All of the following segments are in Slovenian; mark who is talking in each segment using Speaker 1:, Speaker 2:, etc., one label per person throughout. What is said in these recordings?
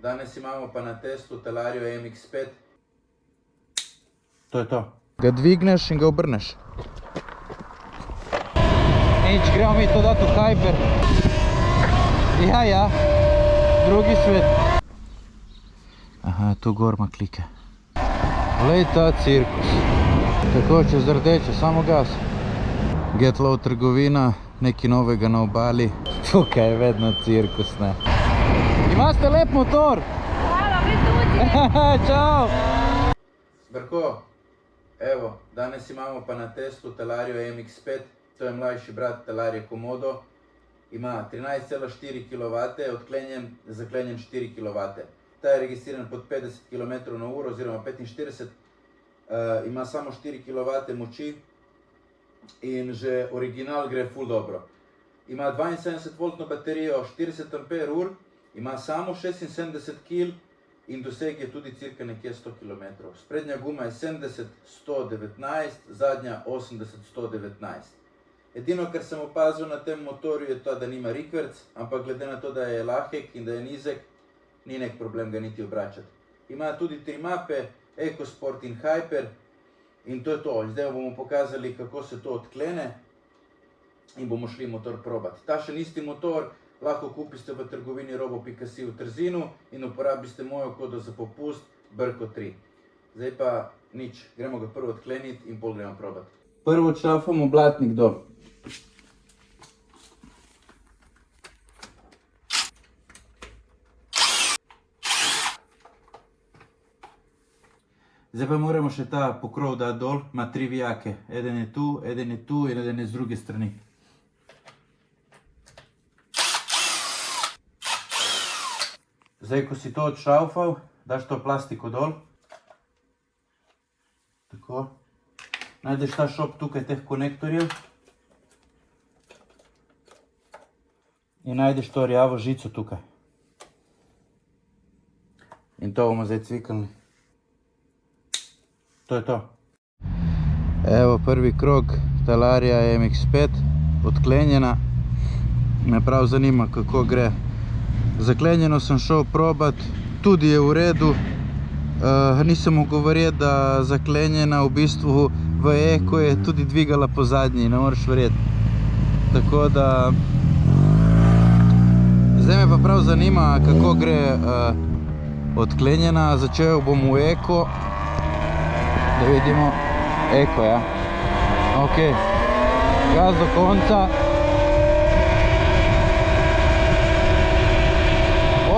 Speaker 1: Danes imamo pa na testu Talario MX5.
Speaker 2: To je to. Ga dvigneš in ga obrneš. Nič, gremo mi to dati v Hyper. Ja, drugi svet. Aha, tu gor ima klike. Glej ta cirkus. Tako, čez rdeče, samo gas. Get Low trgovina, nekaj novega na obali. Tukaj je vedno cirkus, ne. Imate lep motor.
Speaker 3: Hvala, vi tudi.
Speaker 2: Čau.
Speaker 1: Brko, evo, danes imamo pa na testu Talario MX5. To je mlajši brat Talaria Komodo. Ima 13,4 kW, odklenjen, zaklenjen 4 kW. Ta je registriran pod 50 km/h oziroma 45. Ima samo 4 kW moči in že original gre ful dobro. Ima 72V baterijo, 40 Ah, ima samo 76 kg in doseg je tudi cirka nekje 100 km. Sprednja guma je 70-119, zadnja 80-119. Edino, kar sem opazil na tem motorju, je to, da nima rikverc, ampak glede na to, da je lahek in da je nizek, ni nek problem ga niti obračati. Ima tudi 3 mape, EcoSport in Hyper, in to je to. Zdaj bomo pokazali, kako se to odklene in bomo šli motor probati. Ta še isti motor lahko kupiste v trgovini robo.si v Trzinu in uporabiste mojo kodo za popust BRKO3. Zdaj pa nič, gremo ga prvo odkleniti in pol gremo probati. Prvo odšrafamo blatnik dol. Zdaj pa moramo še ta pokrov dati dol, ima 3 vijake. Eden je tu in eden je z druge strani. Zdaj, ko si to odšraufal, daš to plastiko dol. Tako. Najdeš ta šop tukaj teh konektorjev. In najdeš to rjavo žico tukaj. In to bomo zdaj cvikali. To je to. Evo prvi krog Talaria MX5, odklenjena. Me prav zanima, kako gre. Zaklenjeno sem šel probat, tudi je v redu. Nisem mogel verjeti, da zaklenjena v bistvu v eko je tudi dvigala po zadnji, ne moreš verjeti. Tako da... Zdaj me pa prav zanima, kako gre odklenjena. Začel bom v eko. Da vidimo, eko, ja. Ok, gaz do konca.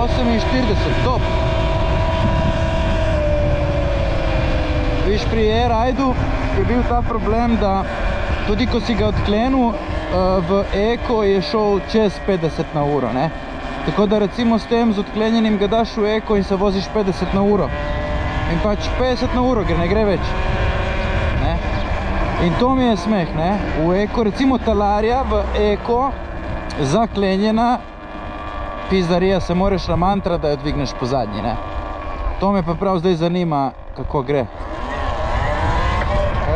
Speaker 1: 48, top. Viš, pri E-Ridu je bil ta problem, da tudi ko si ga odklenil, v eko je šel čez 50 na uro, ne. Tako da recimo s tem, z odklenjenim ga daš v eko in se voziš 50 na uro. In pač 50 na uro, ker ne gre več. Ne? In to mi je smeh, ne? V eko, recimo Talaria v eko, zaklenjena, pizdarija, se moraš namantrati, da jo dvigneš po zadnji, ne? To me pa prav zdaj zanima, kako gre.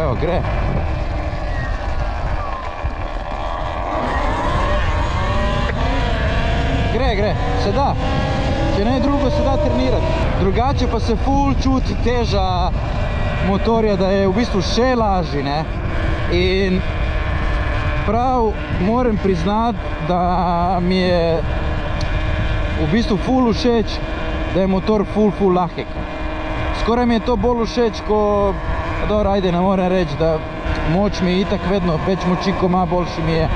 Speaker 1: Evo, gre. Gre, se da. Če ne drugo, se da trenirati. Drugače pa se ful čuti teža motorja, da je v bistvu še lažji, ne. In prav moram priznati, da mi je v bistvu ful všeč, da je motor ful lahek. Skoraj mi je to bolj všeč, ko... Dobro, ajde, ne morem reči, da moč mi je itak vedno, več moči, ko ima, boljši mi je.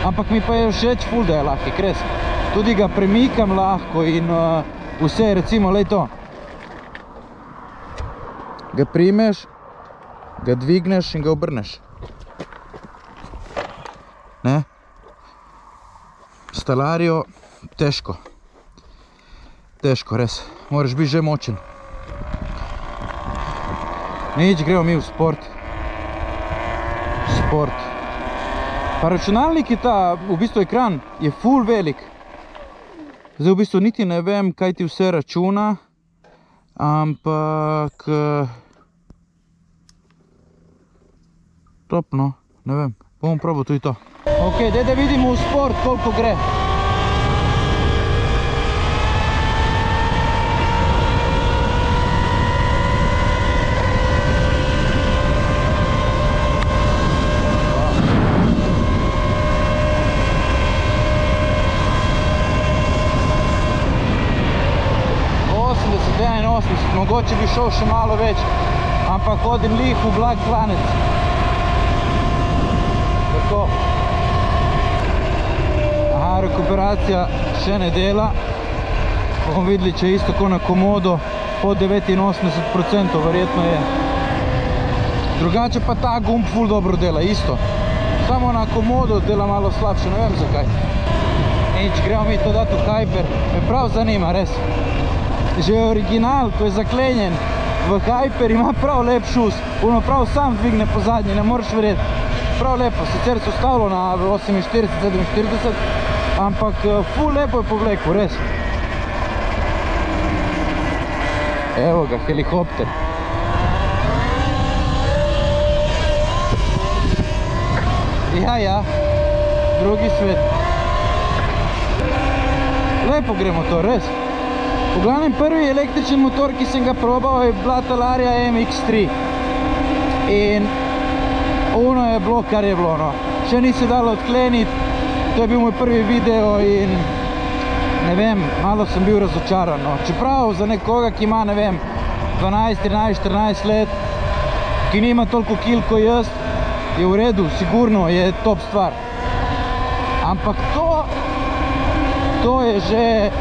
Speaker 1: Ampak mi pa je všeč ful, da je lahek, res. Tudi ga premikam lahko in vse, recimo, lej to. Ga primeš, ga dvigneš in ga obrneš. Ne? S Talario težko. Težko, res. Moraš biti že močen. Nič, gremo mi v sport. Sport. Pa računalnik je ta, v bistvu ekran, je ful velik. Zdaj v bistvu niti ne vem, kaj ti vse računa, ampak... Top, no, ne vem, bomo probal tudi to. Ok, daj da vidimo v sport, koliko gre.
Speaker 2: 1,80, mogoče bi šel še malo več, ampak hodim lih v blag klanec. Tako. Aha, rekuperacija še ne dela. Bomo videli, če je isto tako na komodo, po 89% verjetno je. Drugače pa ta gumb ful dobro dela, isto. Samo na komodo dela malo slabše, ne vem zakaj. Nič, gremo mi to dati v Hyper, me prav zanima, res. Že original, ko je zaklenjen v Hyper, ima prav lep šus. Ono prav sam dvigne po zadnji, ne moreš verjeti. Prav lepo, sicer so stavilo na 48-47, ampak ful lepo je povlekel, res. Evo ga, helikopter. Ja, drugi svet. Lepo gre motor, res. V glavnem prvi električni motor, ki sem ga probal, je bila Talaria MX3. In ono je bilo, kar je bilo, no. Še ni se dalo odkleniti, to je bil moj prvi video in ne vem, malo sem bil razočaran, no. Čeprav za nekoga, ki ima, ne vem, 12, 13, 14 let, ki nima toliko kil kot jaz, je v redu, sigurno je top stvar. Ampak to je že,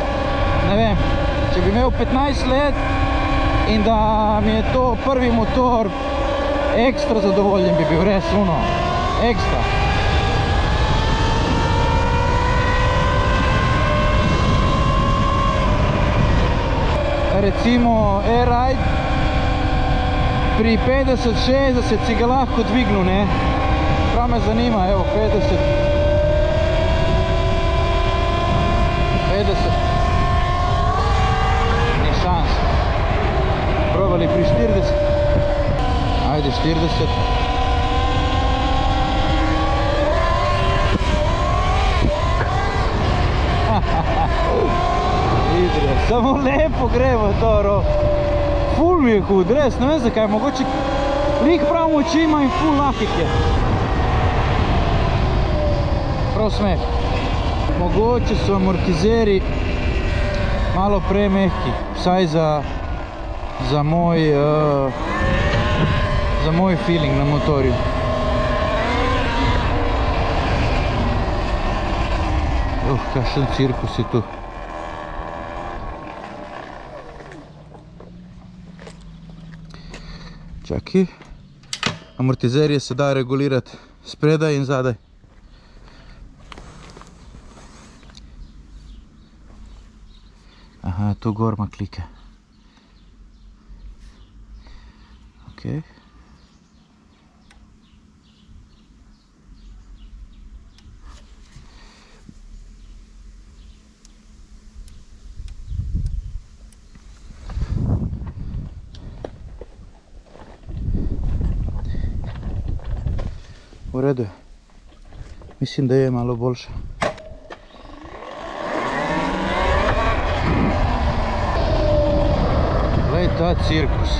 Speaker 2: ne vem, če bi imel 15 let in da mi je to prvi motor, ekstra zadovoljen bi bil, res, ono, ekstra. Recimo E-Ride pri 50-60 si ga lahko dvignil, ne? Prav me zanima, evo, 50. Ni šans. Probali pri 40. Ajde, 40. Idre, samo lepo gre motor. Ful mi je hud, res, ne vem zakaj, mogoče lih prav moči ima in ful lahek je. Prav smeh. Mogoče so amortizeri malo premehki, vsaj za moj feeling na motorju. Kakšen cirkus je tu. Čakaj, amortizerje se da regulirati spredaj in zadaj. Aha, tu gor ima klike. Ok. V redu je. Mislim, da je malo boljše. Glej ta cirkus.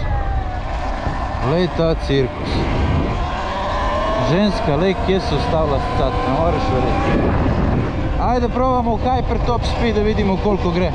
Speaker 2: Glej ta cirkus. Ženska, glej, kje se ustavila stat, ne moreš verjeti. Ajde, probamo v Hyper Top Speed, da vidimo koliko gre.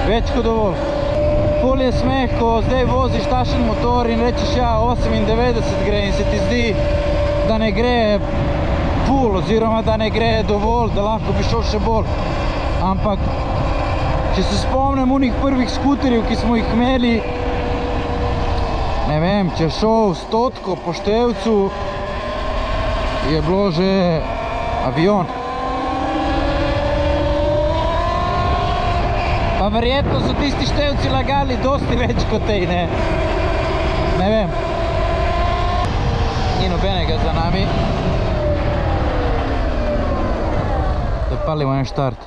Speaker 2: Več kot dovolj. Ful je smeh, ko zdaj voziš takšen motor in rečeš, ja, 98 gre in se ti zdi, da ne gre ful, oziroma da ne gre dovolj, da lahko bi šel še bolj. Ampak, če se spomnim unih prvih skuterjev, ki smo jih imeli, ne vem, če šel 100 po števcu, je bilo že avion. Pa verjetno so tisti števci lagali dosti več kot tej, ne? Ne vem. Ni nobenega za nami. Da palimo en štart.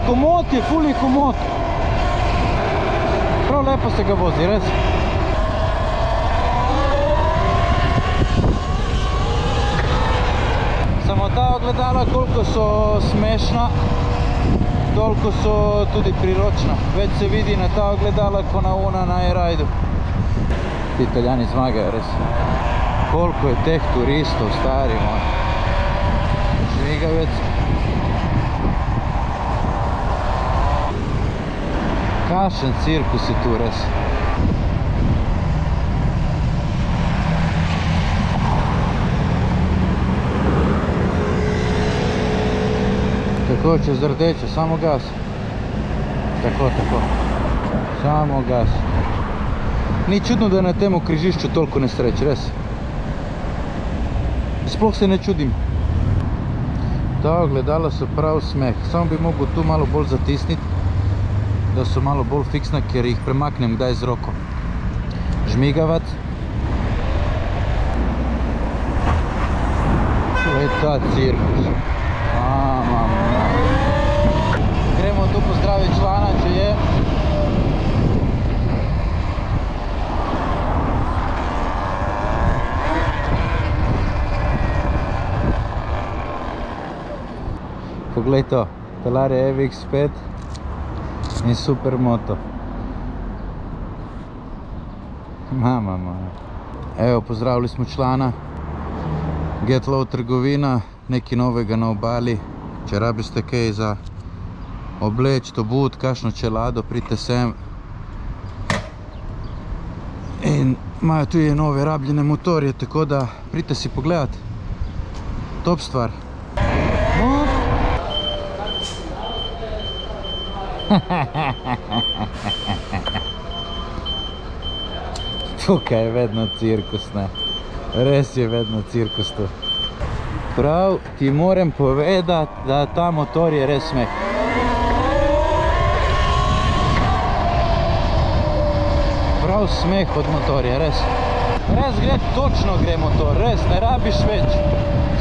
Speaker 2: komot je, ful je komot. Prav lepo se ga vozi, res. Samo ta ogledala, koliko so smešna, toliko so tudi priročna. Več se vidi na ta ogledala, ko na ona na e-rajdu. Ti Italijani zmagajo, res. Koliko je teh turistov, stari moj. Žmigavec. Kakšen cirkus je tu, res. Tako, čez rdeče, samo gas. Tako. Samo gas. Ni čudno, da je na tem križišču toliko nesreč, res. Sploh se ne čudim. Ta ogledala so prav smeh. Samo bi mogel tu malo bolj zatisniti, da so malo bolj fiksna, ker jih premaknem kdaj z roko. Žmigavac. To je ta cirkus. Gremo tu pozdraviti člana, če je. Poglej to, Talaria EVX5 in Supermoto. Mama. Evo, pozdravili smo člana. Getlow trgovina, nekaj novega na obali. Če rabiste kaj za obleč, obut, kakšno čelado, pridite sem. In imajo tudi nove rabljene motorje, tako da pridite si pogledat. Top stvar. No. Tukaj je vedno cirkus, ne. Res je vedno cirkus tu. Prav ti moram povedati, da ta motor je res smeh. Prav smeh od motorja, res. Res gre, točno gre motor, res, ne rabiš več.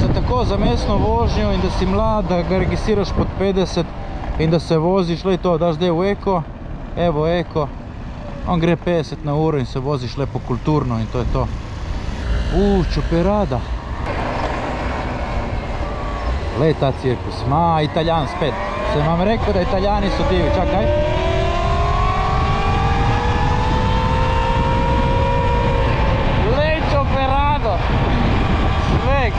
Speaker 2: Za tako za mestno vožnjo in da si mlad, da ga registriraš pod 50 in da se voziš, lej to, daš zdaj v eko, evo eko, on gre 50 na uro in se voziš lepo kulturno in to je to. Čoperada. Lej ta cirkus, Italijan spet. Sem vam rekel, da Italijani so divi, čakaj. Lej čoperado. Sveg.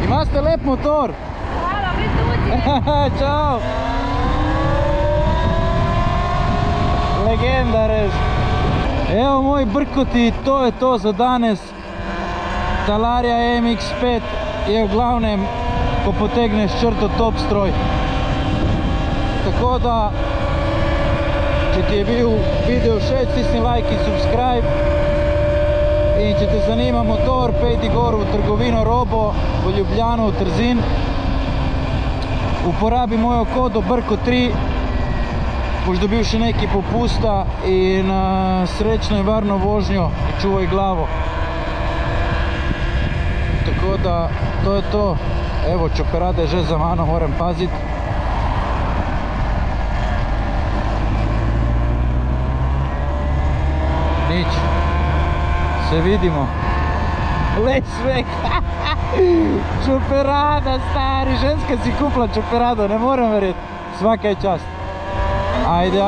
Speaker 2: Imate lep motor.
Speaker 3: Hvala, vi tudi.
Speaker 2: Čau. Legenda, res. Evo moji brkoti, to je to za danes. Talaria MX5 je v glavnem, ko potegneš črto, top stroj. Tako da, če ti je bil video všeč, stisni like in subscribe. In če te zanima motor, pejdi gor v trgovino Robo v Ljubljano, v Trzin. Uporabi mojo kodo BRKO3, boš dobil še nekaj popusta in srečno in varno vožnjo, čuvaj glavo. Tako da, to je to. Evo, čoperada je že za mano, moram paziti. Nič. Se vidimo. Lej svek. Čoperada, stari, ženska si kupila čoperado, ne morem verjeti. Svaka je čast. Ajde.